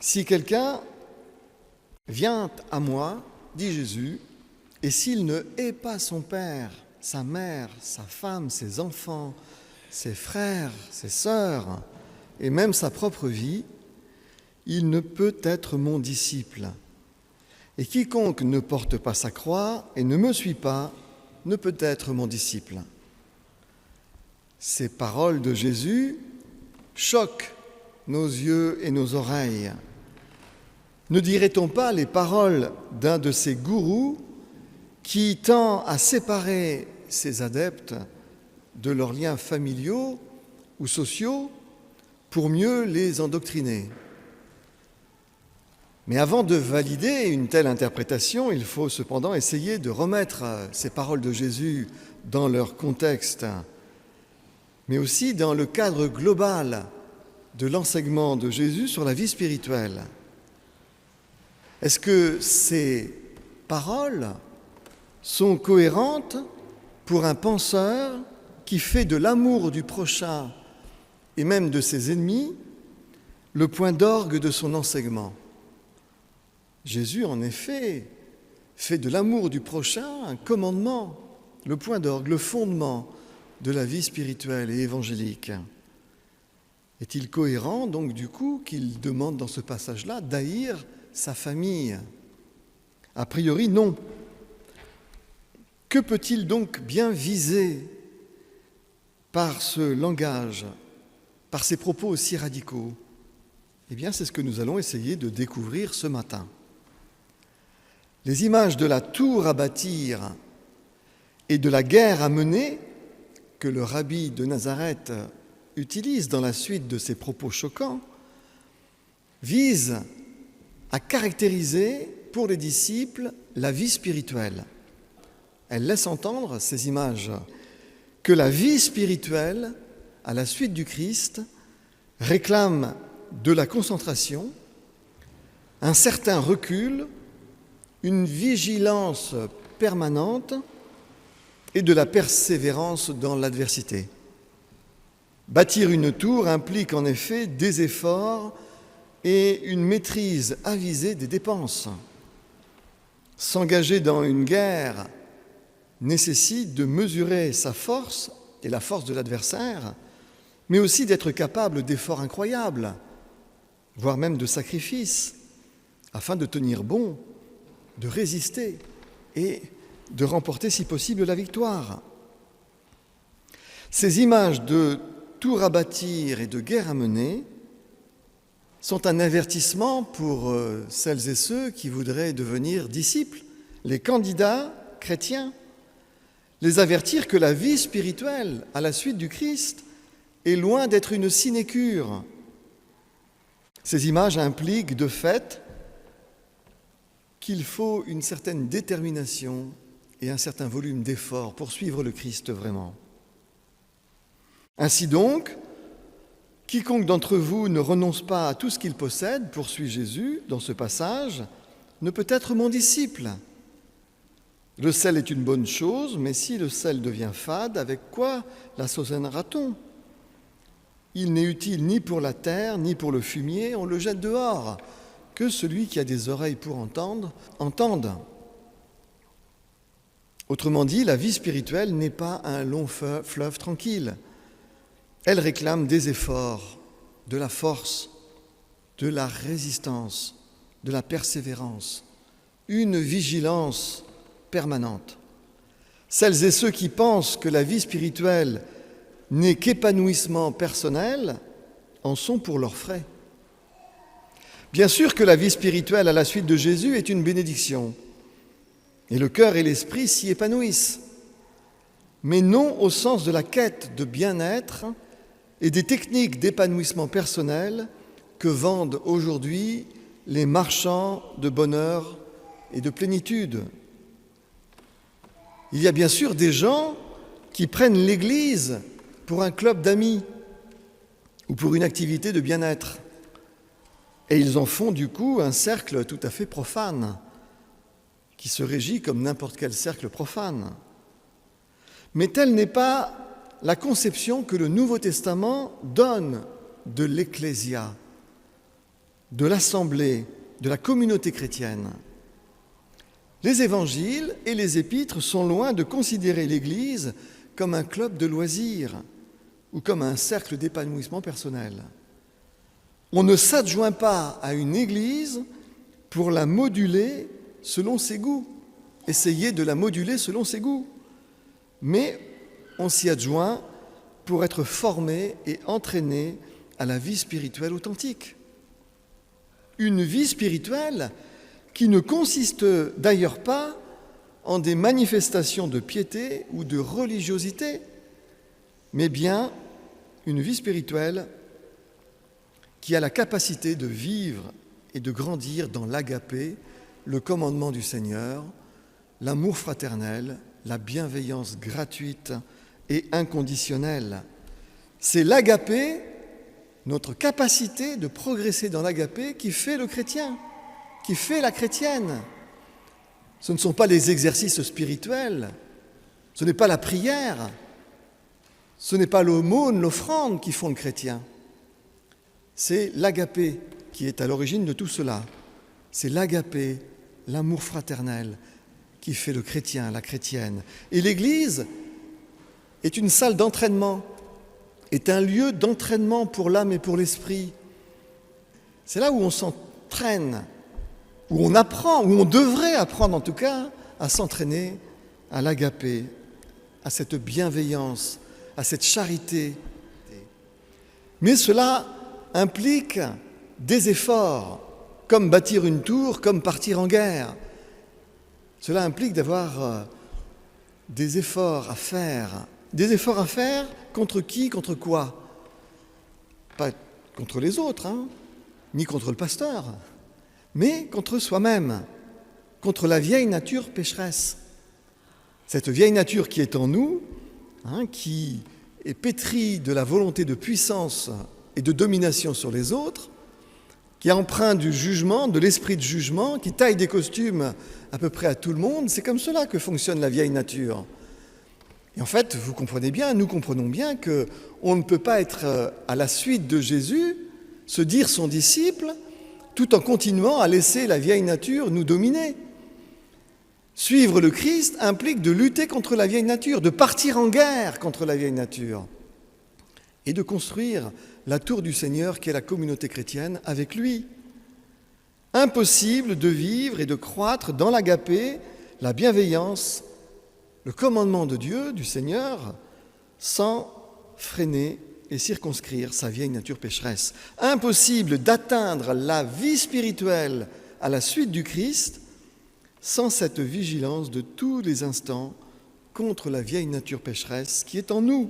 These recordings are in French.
Si quelqu'un vient à moi, dit Jésus, et s'il ne hait pas son père, sa mère, sa femme, ses enfants, ses frères, ses sœurs, et même sa propre vie, il ne peut être mon disciple. Et quiconque ne porte pas sa croix et ne me suit pas, ne peut être mon disciple. Ces paroles de Jésus choquent nos yeux et nos oreilles. Ne dirait-on pas les paroles d'un de ces gourous qui tend à séparer ses adeptes de leurs liens familiaux ou sociaux pour mieux les endoctriner? Mais avant de valider une telle interprétation, il faut cependant essayer de remettre ces paroles de Jésus dans leur contexte, mais aussi dans le cadre global de l'enseignement de Jésus sur la vie spirituelle. Est-ce que ces paroles sont cohérentes pour un penseur qui fait de l'amour du prochain et même de ses ennemis le point d'orgue de son enseignement? Jésus, en effet, fait de l'amour du prochain un commandement, le point d'orgue, le fondement de la vie spirituelle et évangélique. Est-il cohérent, donc, du coup, qu'il demande dans ce passage-là d'haïr sa famille? A priori, non. Que peut-il donc bien viser par ce langage, par ces propos aussi radicaux? Eh bien, c'est ce que nous allons essayer de découvrir ce matin. Les images de la tour à bâtir et de la guerre à mener que le rabbi de Nazareth utilise dans la suite de ses propos choquants visent à caractériser pour les disciples la vie spirituelle. Elles laissent entendre, ces images, que la vie spirituelle, à la suite du Christ, réclame de la concentration, un certain recul, une vigilance permanente et de la persévérance dans l'adversité. Bâtir une tour implique en effet des efforts et une maîtrise avisée des dépenses. S'engager dans une guerre nécessite de mesurer sa force et la force de l'adversaire, mais aussi d'être capable d'efforts incroyables, voire même de sacrifices, afin de tenir bon, de résister et de remporter si possible la victoire. Ces images de tour à bâtir et de guerre à mener sont un avertissement pour celles et ceux qui voudraient devenir disciples, les candidats chrétiens, les avertir que la vie spirituelle à la suite du Christ est loin d'être une sinécure. Ces images impliquent de fait qu'il faut une certaine détermination et un certain volume d'efforts pour suivre le Christ vraiment. Ainsi donc, quiconque d'entre vous ne renonce pas à tout ce qu'il possède, poursuit Jésus dans ce passage, ne peut être mon disciple. Le sel est une bonne chose, mais si le sel devient fade, avec quoi l'assaisonnera-t-on? Il n'est utile ni pour la terre, ni pour le fumier, on le jette dehors. Que celui qui a des oreilles pour entendre, entende. Autrement dit, la vie spirituelle n'est pas un long fleuve tranquille. Elle réclame des efforts, de la force, de la résistance, de la persévérance, une vigilance permanente. Celles et ceux qui pensent que la vie spirituelle n'est qu'épanouissement personnel en sont pour leurs frais. Bien sûr que la vie spirituelle à la suite de Jésus est une bénédiction, et le cœur et l'esprit s'y épanouissent, mais non au sens de la quête de bien-être et des techniques d'épanouissement personnel que vendent aujourd'hui les marchands de bonheur et de plénitude. Il y a bien sûr des gens qui prennent l'Église pour un club d'amis ou pour une activité de bien-être. Et ils en font du coup un cercle tout à fait profane, qui se régit comme n'importe quel cercle profane. Mais telle n'est pas la conception que le Nouveau Testament donne de l'Ecclésia. de l'assemblée, de la communauté chrétienne. Les évangiles et les épîtres sont loin de considérer l'Église comme un club de loisirs ou comme un cercle d'épanouissement personnel. On ne s'adjoint pas à une Église pour la moduler selon ses goûts, essayer de la moduler selon ses goûts, mais on s'y adjoint pour être formé et entraîné à la vie spirituelle authentique. Une vie spirituelle qui ne consiste d'ailleurs pas en des manifestations de piété ou de religiosité, mais bien une vie spirituelle qui a la capacité de vivre et de grandir dans l'agapé, le commandement du Seigneur, l'amour fraternel, la bienveillance gratuite et inconditionnelle. C'est l'agapé, notre capacité de progresser dans l'agapé, qui fait le chrétien, qui fait la chrétienne. Ce ne sont pas les exercices spirituels, ce n'est pas la prière, ce n'est pas l'aumône, l'offrande qui font le chrétien. C'est l'agapé qui est à l'origine de tout cela. C'est l'agapé, l'amour fraternel, qui fait le chrétien, la chrétienne. Et l'Église est une salle d'entraînement, est un lieu d'entraînement pour l'âme et pour l'esprit. C'est là où on s'entraîne, où on apprend, où on devrait apprendre en tout cas, à s'entraîner à l'agapé, à cette bienveillance, à cette charité. Mais cela implique des efforts, comme bâtir une tour, comme partir en guerre. Cela implique d'avoir des efforts à faire. Des efforts à faire contre qui, contre quoi? Pas contre les autres, ni contre le pasteur, mais contre soi-même, contre la vieille nature pécheresse. Cette vieille nature qui est en nous, qui est pétrie de la volonté de puissance et de domination sur les autres, qui est empreint du jugement, de l'esprit de jugement, qui taille des costumes à peu près à tout le monde. C'est comme cela que fonctionne la vieille nature. Et en fait, vous comprenez bien, nous comprenons bien qu'on ne peut pas être à la suite de Jésus, se dire son disciple, tout en continuant à laisser la vieille nature nous dominer. Suivre le Christ implique de lutter contre la vieille nature, de partir en guerre contre la vieille nature et de construire la tour du Seigneur qui est la communauté chrétienne avec lui. Impossible de vivre et de croître dans l'agapé, la bienveillance, le commandement de Dieu, du Seigneur, sans freiner et circonscrire sa vieille nature pécheresse. Impossible d'atteindre la vie spirituelle à la suite du Christ sans cette vigilance de tous les instants contre la vieille nature pécheresse qui est en nous.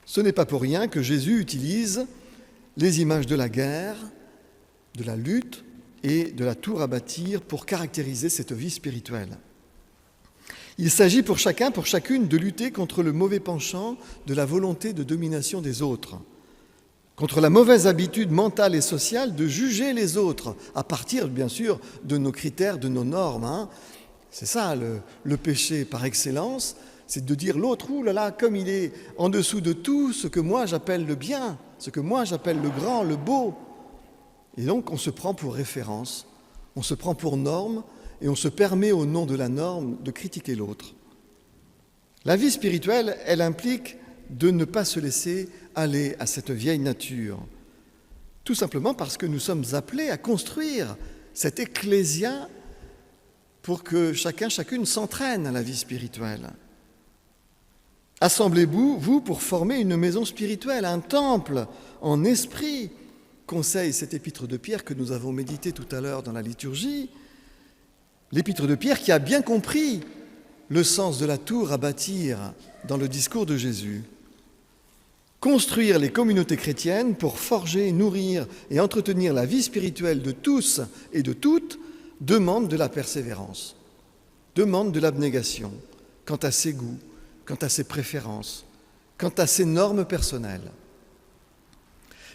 Ce n'est pas pour rien que Jésus utilise les images de la guerre, de la lutte et de la tour à bâtir pour caractériser cette vie spirituelle. Il s'agit pour chacun, pour chacune, de lutter contre le mauvais penchant de la volonté de domination des autres, contre la mauvaise habitude mentale et sociale de juger les autres, à partir, bien sûr, de nos critères, de nos normes. C'est ça, le péché par excellence, c'est de dire l'autre, ouh là là, comme il est en dessous de tout ce que moi j'appelle le bien, ce que moi j'appelle le grand, le beau. Et donc on se prend pour référence, on se prend pour norme, et on se permet au nom de la norme de critiquer l'autre. La vie spirituelle, elle implique de ne pas se laisser aller à cette vieille nature, tout simplement parce que nous sommes appelés à construire cette ecclésia pour que chacun, chacune s'entraîne à la vie spirituelle. Assemblez-vous, pour former une maison spirituelle, un temple en esprit, conseille cet épître de Pierre que nous avons médité tout à l'heure dans la liturgie. L'épître de Pierre qui a bien compris le sens de la tour à bâtir dans le discours de Jésus. Construire les communautés chrétiennes pour forger, nourrir et entretenir la vie spirituelle de tous et de toutes demande de la persévérance, demande de l'abnégation quant à ses goûts, quant à ses préférences, quant à ses normes personnelles.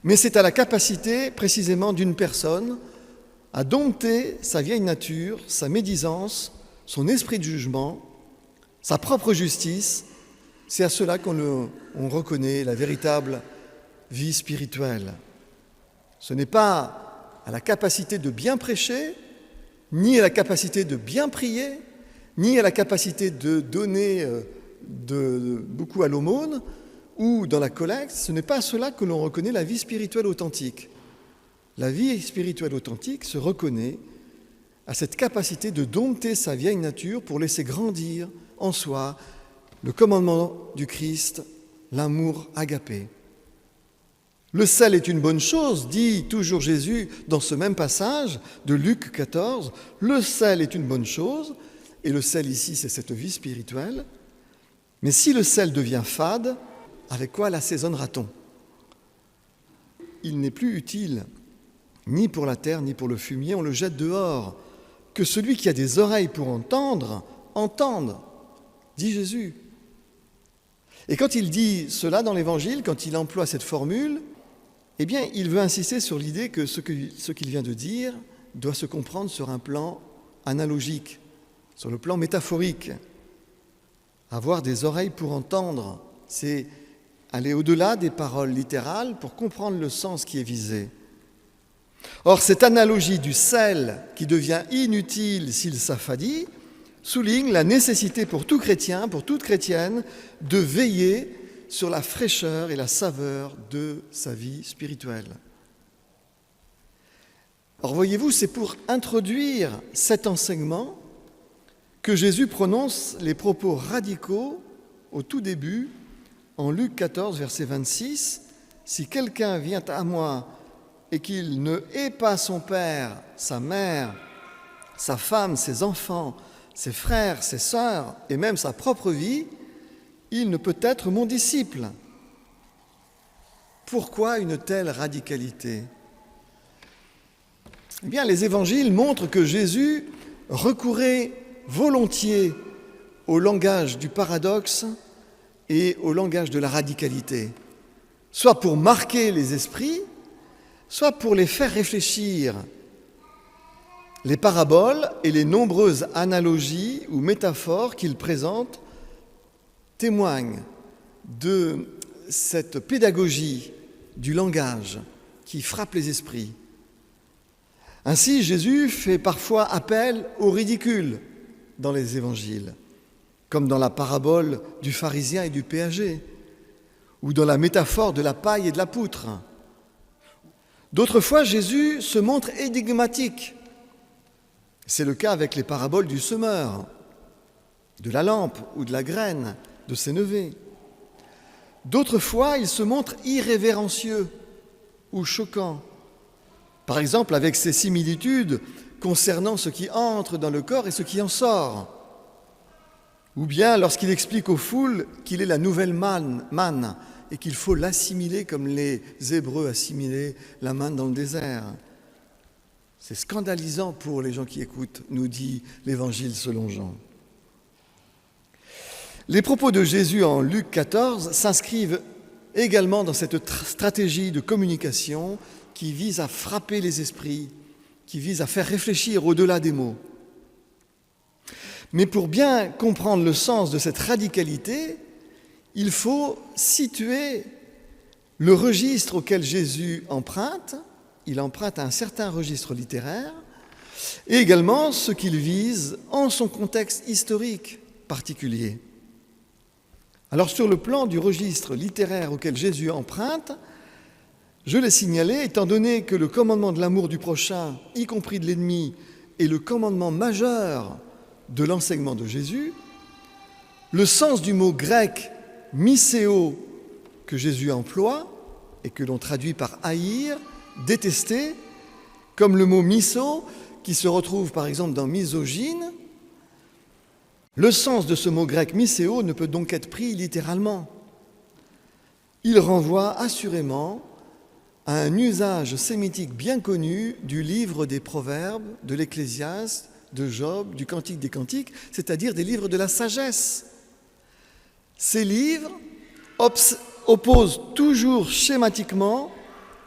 Mais c'est à la capacité précisément d'une personne à dompter sa vieille nature, sa médisance, son esprit de jugement, sa propre justice. C'est à cela qu'on reconnaît la véritable vie spirituelle. Ce n'est pas à la capacité de bien prêcher, ni à la capacité de bien prier, ni à la capacité de donner beaucoup à l'aumône ou dans la collecte. Ce n'est pas à cela que l'on reconnaît la vie spirituelle authentique. La vie spirituelle authentique se reconnaît à cette capacité de dompter sa vieille nature pour laisser grandir en soi le commandement du Christ, l'amour agapé. Le sel est une bonne chose, dit toujours Jésus dans ce même passage de Luc 14. Le sel est une bonne chose, et le sel ici, c'est cette vie spirituelle. Mais si le sel devient fade, avec quoi l'assaisonnera-t-on ? Il n'est plus utile, ni pour la terre, ni pour le fumier, on le jette dehors. Que celui qui a des oreilles pour entendre, entende, dit Jésus. Et quand il dit cela dans l'Évangile, quand il emploie cette formule, eh bien, il veut insister sur l'idée que ce qu'il vient de dire doit se comprendre sur un plan analogique, sur le plan métaphorique. Avoir des oreilles pour entendre, c'est aller au-delà des paroles littérales pour comprendre le sens qui est visé. Or, cette analogie du sel qui devient inutile s'il s'affadit souligne la nécessité pour tout chrétien, pour toute chrétienne, de veiller sur la fraîcheur et la saveur de sa vie spirituelle. Or, voyez-vous, c'est pour introduire cet enseignement que Jésus prononce les propos radicaux au tout début, en Luc 14, verset 26. « Si quelqu'un vient à moi et qu'il ne hait pas son père, sa mère, sa femme, ses enfants, ses frères, ses sœurs et même sa propre vie, il ne peut être mon disciple. » Pourquoi une telle radicalité ? Eh bien, les évangiles montrent que Jésus recourait volontiers au langage du paradoxe et au langage de la radicalité, soit pour marquer les esprits, soit pour les faire réfléchir. Les paraboles et les nombreuses analogies ou métaphores qu'il présente témoignent de cette pédagogie du langage qui frappe les esprits. Ainsi, Jésus fait parfois appel au ridicule dans les évangiles, comme dans la parabole du pharisien et du péager, ou dans la métaphore de la paille et de la poutre. D'autres fois, Jésus se montre énigmatique. C'est le cas avec les paraboles du semeur, de la lampe ou de la graine, de ses neveux. D'autres fois, il se montre irrévérencieux ou choquant. Par exemple, avec ses similitudes concernant ce qui entre dans le corps et ce qui en sort. Ou bien lorsqu'il explique aux foules qu'il est la nouvelle manne et qu'il faut l'assimiler comme les Hébreux assimilaient la manne dans le désert. C'est scandalisant pour les gens qui écoutent, nous dit l'Évangile selon Jean. Les propos de Jésus en Luc 14 s'inscrivent également dans cette stratégie de communication qui vise à frapper les esprits, qui vise à faire réfléchir au-delà des mots. Mais pour bien comprendre le sens de cette radicalité, il faut situer le registre auquel Jésus emprunte. Il emprunte à un certain registre littéraire, et également ce qu'il vise en son contexte historique particulier. Alors sur le plan du registre littéraire auquel Jésus emprunte, je l'ai signalé, étant donné que le commandement de l'amour du prochain, y compris de l'ennemi, est le commandement majeur de l'enseignement de Jésus, le sens du mot grec « misséo » que Jésus emploie et que l'on traduit par « haïr », détester, comme le mot « miso » qui se retrouve par exemple dans « misogyne », le sens de ce mot grec « misséo » ne peut donc être pris littéralement. Il renvoie assurément à un usage sémitique bien connu du livre des Proverbes, de l'Ecclésiaste, de Job, du Cantique des Cantiques, c'est-à-dire des livres de la sagesse. Ces livres opposent toujours schématiquement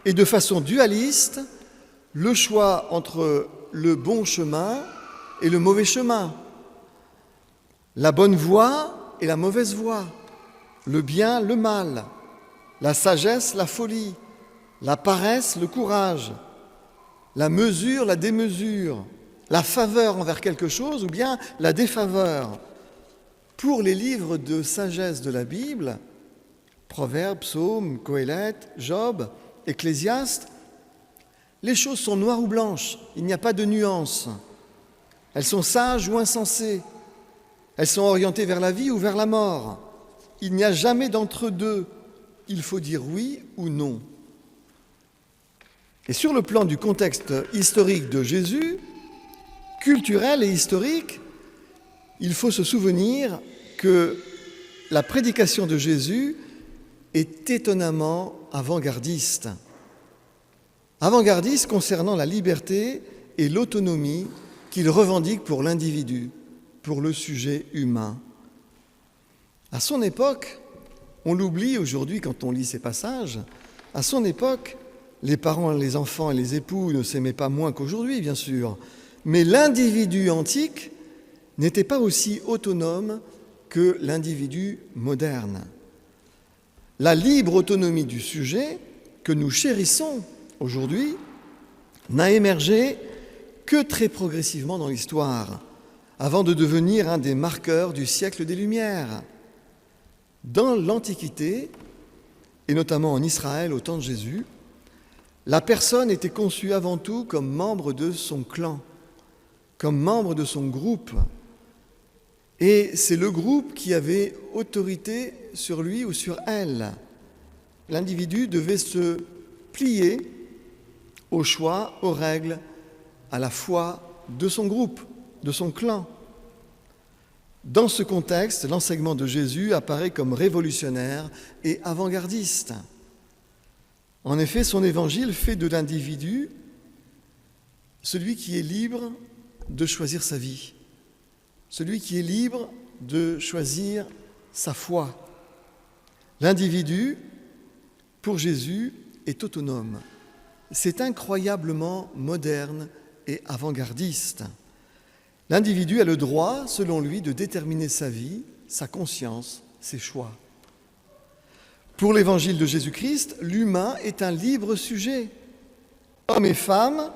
et de façon dualiste le choix entre le bon chemin et le mauvais chemin, la bonne voie et la mauvaise voie, le bien, le mal, la sagesse, la folie, la paresse, le courage, la mesure, la démesure, la faveur envers quelque chose ou bien la défaveur. Pour les livres de sagesse de la Bible, Proverbes, Psaumes, Qoélette, Job, Ecclésiaste, les choses sont noires ou blanches, il n'y a pas de nuance. Elles sont sages ou insensées, elles sont orientées vers la vie ou vers la mort. Il n'y a jamais d'entre-deux, il faut dire oui ou non. Et sur le plan du contexte historique de Jésus, culturel et historique, il faut se souvenir que la prédication de Jésus est étonnamment avant-gardiste. Avant-gardiste concernant la liberté et l'autonomie qu'il revendique pour l'individu, pour le sujet humain. À son époque, on l'oublie aujourd'hui quand on lit ces passages, à son époque, les parents, les enfants et les époux ne s'aimaient pas moins qu'aujourd'hui, bien sûr, mais l'individu antique n'était pas aussi autonome que l'individu moderne. La libre autonomie du sujet, que nous chérissons aujourd'hui, n'a émergé que très progressivement dans l'histoire, avant de devenir un des marqueurs du siècle des Lumières. Dans l'Antiquité, et notamment en Israël au temps de Jésus, la personne était conçue avant tout comme membre de son clan, comme membre de son groupe. Et c'est le groupe qui avait autorité sur lui ou sur elle. L'individu devait se plier au choix, aux règles, à la foi de son groupe, de son clan. Dans ce contexte, l'enseignement de Jésus apparaît comme révolutionnaire et avant-gardiste. En effet, son évangile fait de l'individu celui qui est libre de choisir sa vie, celui qui est libre de choisir sa foi. L'individu, pour Jésus, est autonome. C'est incroyablement moderne et avant-gardiste. L'individu a le droit, selon lui, de déterminer sa vie, sa conscience, ses choix. Pour l'évangile de Jésus-Christ, l'humain est un libre sujet. Hommes et femmes,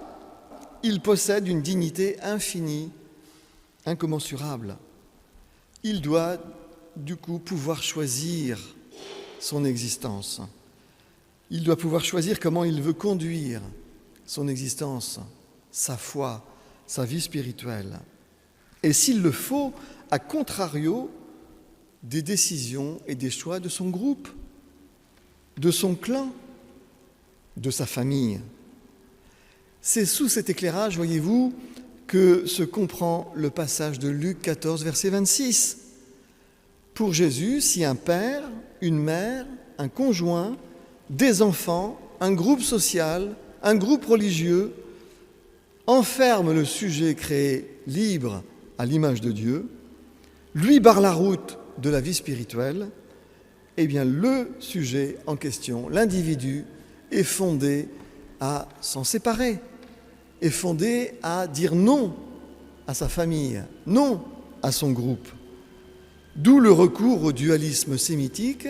il possède une dignité infinie, incommensurable. Il doit, du coup, pouvoir choisir son existence. Il doit pouvoir choisir comment il veut conduire son existence, sa foi, sa vie spirituelle. Et s'il le faut, à contrario des décisions et des choix de son groupe, de son clan, de sa famille. C'est sous cet éclairage, voyez-vous, que se comprend le passage de Luc 14, verset 26. Pour Jésus, si un père, une mère, un conjoint, des enfants, un groupe social, un groupe religieux enferme le sujet créé libre à l'image de Dieu, lui barre la route de la vie spirituelle, eh bien le sujet en question, l'individu, est fondé à s'en séparer, est fondé à dire non à sa famille, non à son groupe. D'où le recours au dualisme sémitique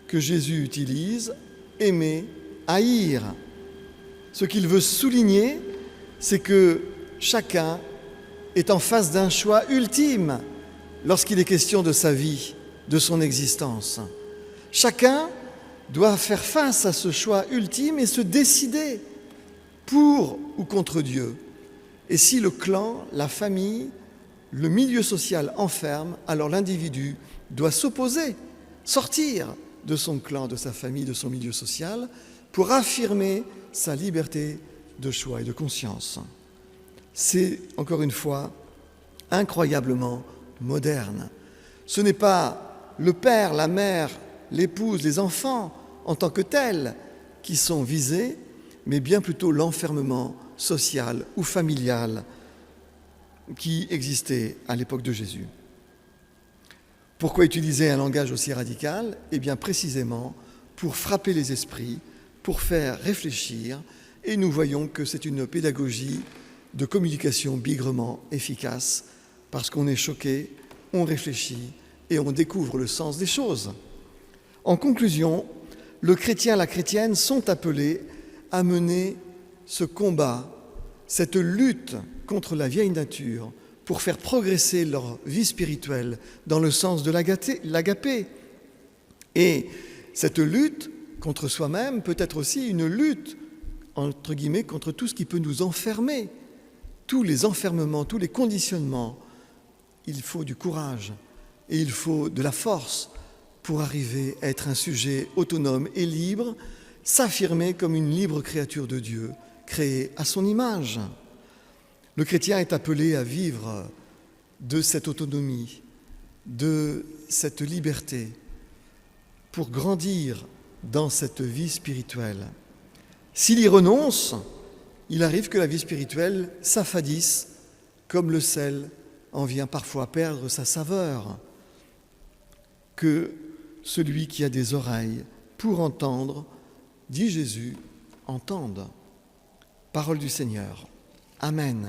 que Jésus utilise, aimer, haïr. Ce qu'il veut souligner, c'est que chacun est en face d'un choix ultime lorsqu'il est question de sa vie, de son existence. Chacun doit faire face à ce choix ultime et se décider pour ou contre Dieu. Et si le clan, la famille, le milieu social enferme, alors l'individu doit s'opposer, sortir de son clan, de sa famille, de son milieu social, pour affirmer sa liberté de choix et de conscience. C'est, encore une fois, incroyablement moderne. Ce n'est pas le père, la mère, l'épouse, les enfants en tant que tels qui sont visés, mais bien plutôt l'enfermement social ou familial qui existait à l'époque de Jésus. Pourquoi utiliser un langage aussi radical ? Eh bien précisément pour frapper les esprits, pour faire réfléchir, et nous voyons que c'est une pédagogie de communication bigrement efficace, parce qu'on est choqué, on réfléchit et on découvre le sens des choses. En conclusion, le chrétien et la chrétienne sont appelés à mener ce combat, cette lutte contre la vieille nature pour faire progresser leur vie spirituelle dans le sens de l'agapé. Et cette lutte contre soi-même peut être aussi une lutte, entre guillemets, contre tout ce qui peut nous enfermer, tous les enfermements, tous les conditionnements. Il faut du courage et il faut de la force pour arriver à être un sujet autonome et libre, s'affirmer comme une libre créature de Dieu, créée à son image. Le chrétien est appelé à vivre de cette autonomie, de cette liberté, pour grandir dans cette vie spirituelle. S'il y renonce, il arrive que la vie spirituelle s'affadisse, comme le sel en vient parfois perdre sa saveur. Que celui qui a des oreilles pour entendre, dit Jésus, entende. Parole du Seigneur. Amen.